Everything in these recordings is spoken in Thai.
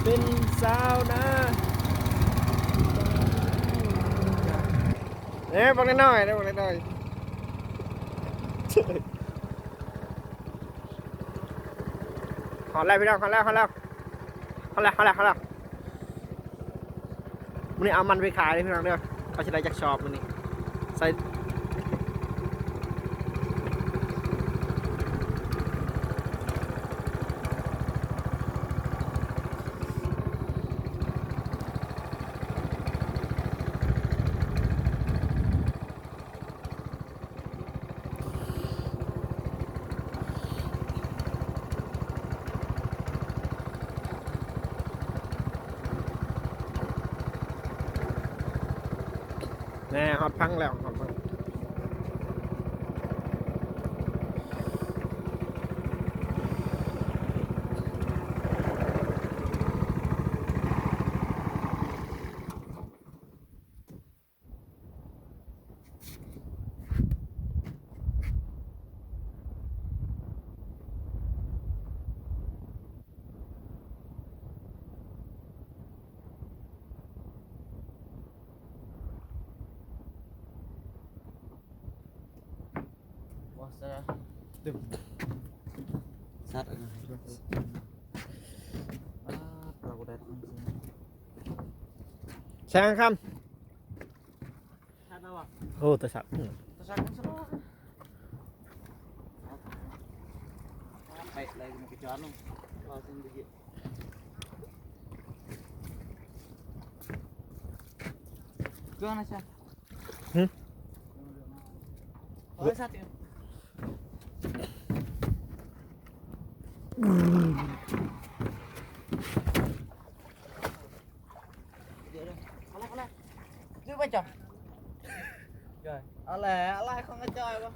เป็นสาวนะเนี่ยบอกน้อยๆนะบอกน้อยๆขอแล้วพี่น้องขอแล้ววันนี้เอามันไปขายเลยพี่น้องเด้อเขาจะได้จากช็อปวันนี้ใส่แน่ฮอตพังแล้วฮอตพังดึงซัดอะไรเราก็ได้แซงคำโอ้ตัวสับBaik lagi mau kejar lu. Langsung dikit. Gimana sih? Oh, satu. Alah. Dia baca. Rồi. Alah không có chơi không?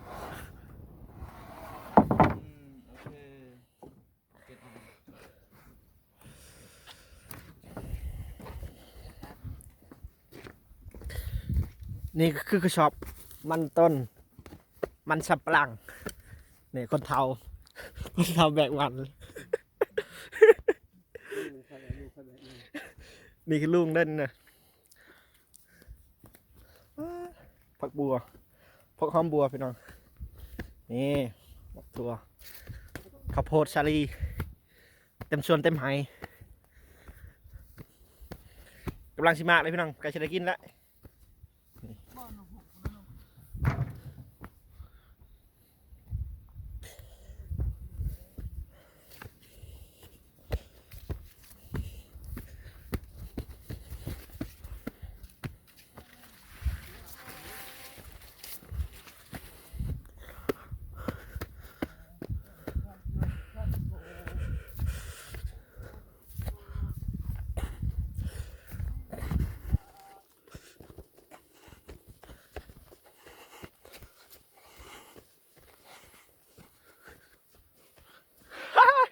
นี่คือกระชอบมันต้นมันสับปะหลังนี่คนเทาแบกมันนี่คือลุงเด่นนะผักบัวผักหอมบัวพี่น้องนี่ผักถั่วข้าวโพดชาลีเต็มส่วนเต็มไหกำลังชิมากเลยพี่น้องใกล้จะได้กินแล้ว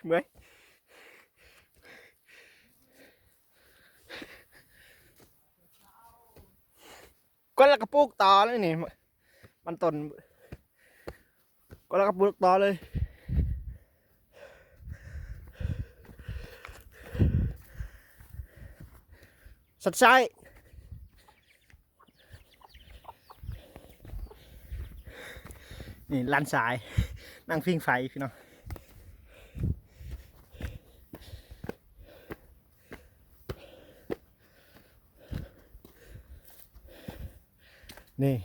เมื่อยก็แล้วก็ปลูกต่อเลยนี่มันต้นก็แล้วก็ปลูกต่อเลยสัดใช้นี่ลันสายนั่งพิงไฟพี่น้องนี่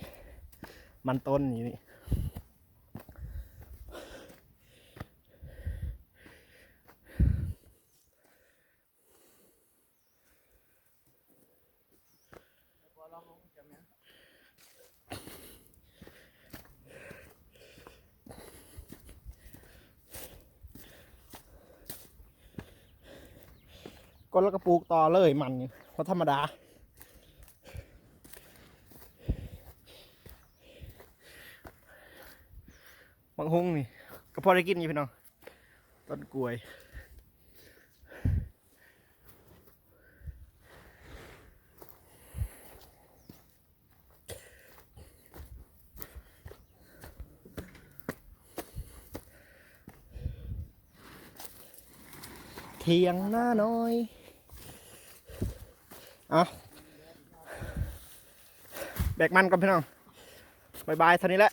มันต้นอยู่นี่ก็แล้วก็ปลูกต่อเลยมันเพราะธรรมดาบางฮุ้งนี่ก็พอได้กินอยู่พี่น้องต้นกล้วยเทียงหน้าน้อย เอาแบกมันก่อนพี่น้องบายบายเท่านี้แหละ